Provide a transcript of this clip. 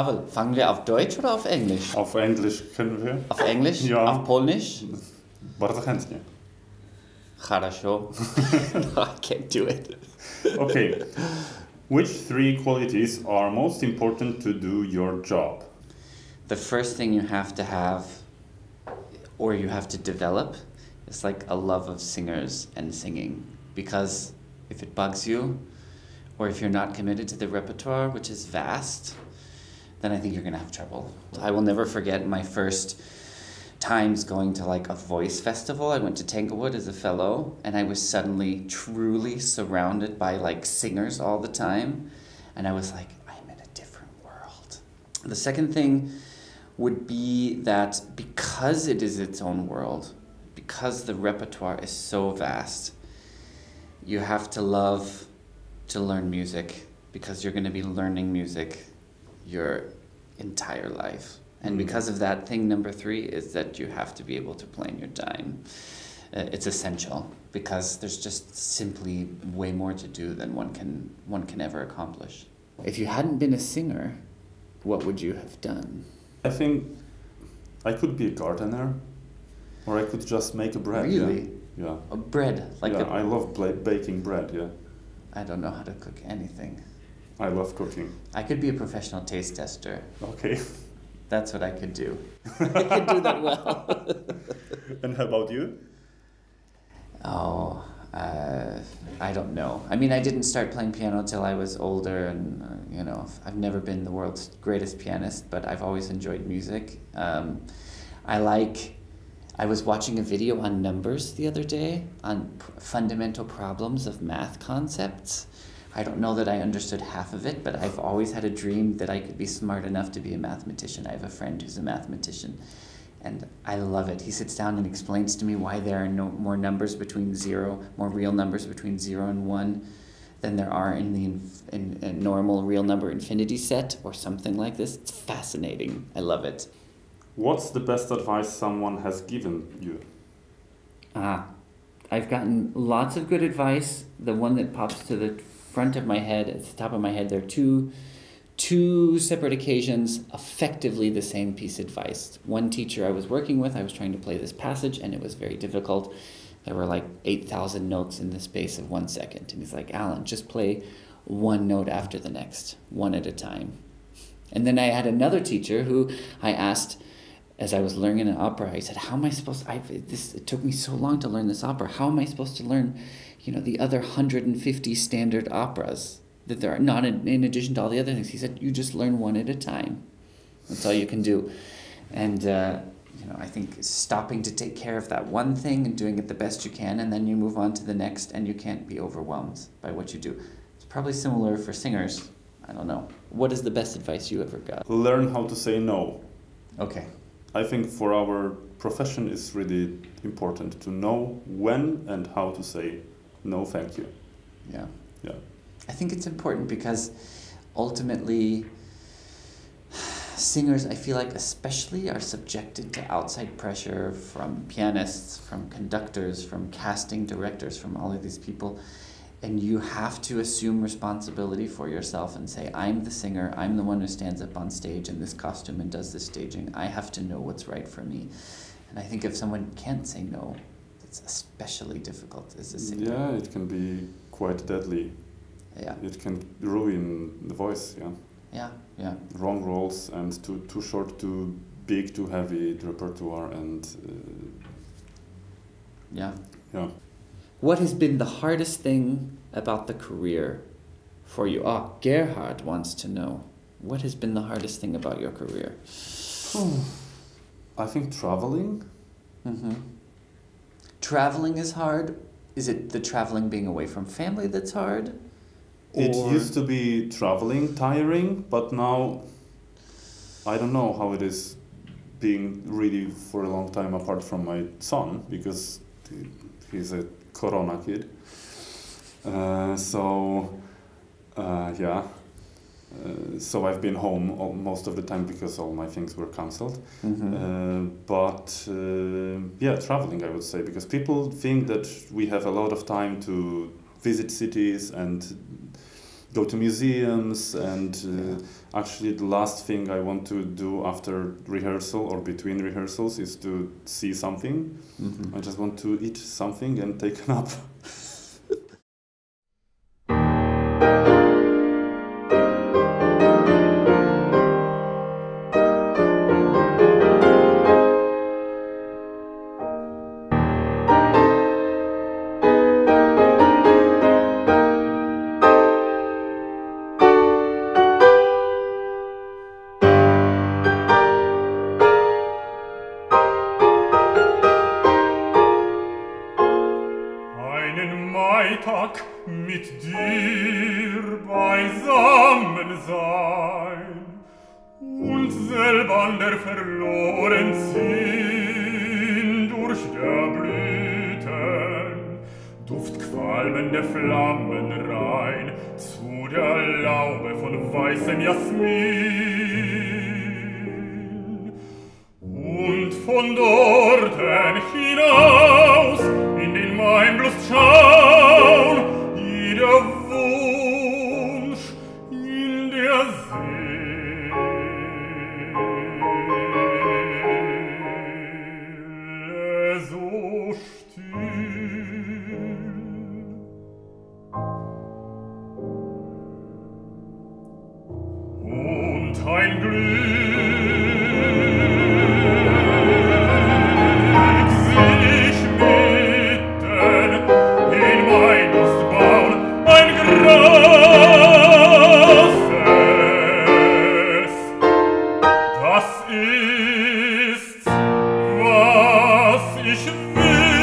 Paweł, fangen wir auf Deutsch oder auf Englisch? Auf Englisch können wir. Auf Englisch? Ja. Auf Polnisch? Bardzo chętnie. Хорошо. No, I can't do it. Okay. Which three qualities are most important to do your job? The first thing you have, or you have to develop, is like a love of singers and singing. Because if it bugs you, or if you're not committed to the repertoire, which is vast, then I think you're gonna have trouble. I will never forget my first times going to like a voice festival. I went to Tanglewood as a fellow, and I was suddenly truly surrounded by like singers all the time. And I was like, I'm in a different world. The second thing would be that because it is its own world, because the repertoire is so vast, you have to love to learn music, because you're going to be learning music your entire life. And because of that, thing number three is that you have to be able to play in your time. It's essential, because there's just simply way more to do than one can ever accomplish. If you hadn't been a singer, what would you have done? I think I could be a gardener, or I could just make a bread. Really? Yeah. A bread? I love baking bread, yeah. I don't know how to cook anything. I love cooking. I could be a professional taste tester. Okay. That's what I could do. I could do that well. And how about you? Oh, I don't know. I mean, I didn't start playing piano till I was older, and I've never been the world's greatest pianist, but I've always enjoyed music. I was watching a video on numbers the other day on fundamental problems of math concepts. I don't know that I understood half of it, but I've always had a dream that I could be smart enough to be a mathematician. I have a friend who's a mathematician, and I love it. He sits down and explains to me why there are more real numbers between 0 and 1 than there are in the normal real number infinity set, or something like this. It's fascinating. I love it. What's the best advice someone has given you? I've gotten lots of good advice. The one that pops to the front of my head, at the top of my head, there are two separate occasions, effectively the same piece of advice. One teacher I was working with, I was trying to play this passage, and it was very difficult. There were like 8,000 notes in the space of 1 second. And he's like, Alan, just play one note after the next, one at a time. And then I had another teacher who I asked, as I was learning an opera, I said, how am I supposed to, it took me so long to learn this opera. How am I supposed to learn, the other 150 standard operas that there are, not in addition to all the other things? He said, you just learn one at a time. That's all you can do. And, I think stopping to take care of that one thing and doing it the best you can, and then you move on to the next, and you can't be overwhelmed by what you do. It's probably similar for singers. I don't know. What is the best advice you ever got? Learn how to say no. Okay. I think for our profession it's really important to know when and how to say no, thank you. Yeah. Yeah. I think it's important because ultimately singers, I feel like especially, are subjected to outside pressure from pianists, from conductors, from casting directors, from all of these people. And you have to assume responsibility for yourself and say, I'm the singer, I'm the one who stands up on stage in this costume and does this staging. I have to know what's right for me. And I think if someone can't say no, it's especially difficult as a singer. Yeah, it can be quite deadly. Yeah. It can ruin the voice, yeah. Yeah, yeah. Wrong roles and too short, too big, too heavy repertoire and... Yeah. Yeah. What has been the hardest thing about the career for you? Gerhard wants to know. What has been the hardest thing about your career? I think traveling. Mm-hmm. Traveling is hard. Is it the traveling being away from family that's hard? It used to be traveling tiring, but now I don't know how it is being really for a long time apart from my son, because he's a Corona kid. So I've been home most of the time because all my things were cancelled. Mm-hmm. Traveling, I would say, because people think that we have a lot of time to visit cities and go to museums, and actually the last thing I want to do after rehearsal or between rehearsals is to see something. I just want to eat something and take a nap. Mit dir beisammen sein und selbander verloren ziehen durch der Blüten duftqualmende Flammen rein zu der Laube von weißem Jasmin und von dorten hinaus in den Mainblust schauen jeder Wunsch in der Seele so still. Und ein Glück sich mitten in mein Lust bauen, ein großes, das ist, was ich will.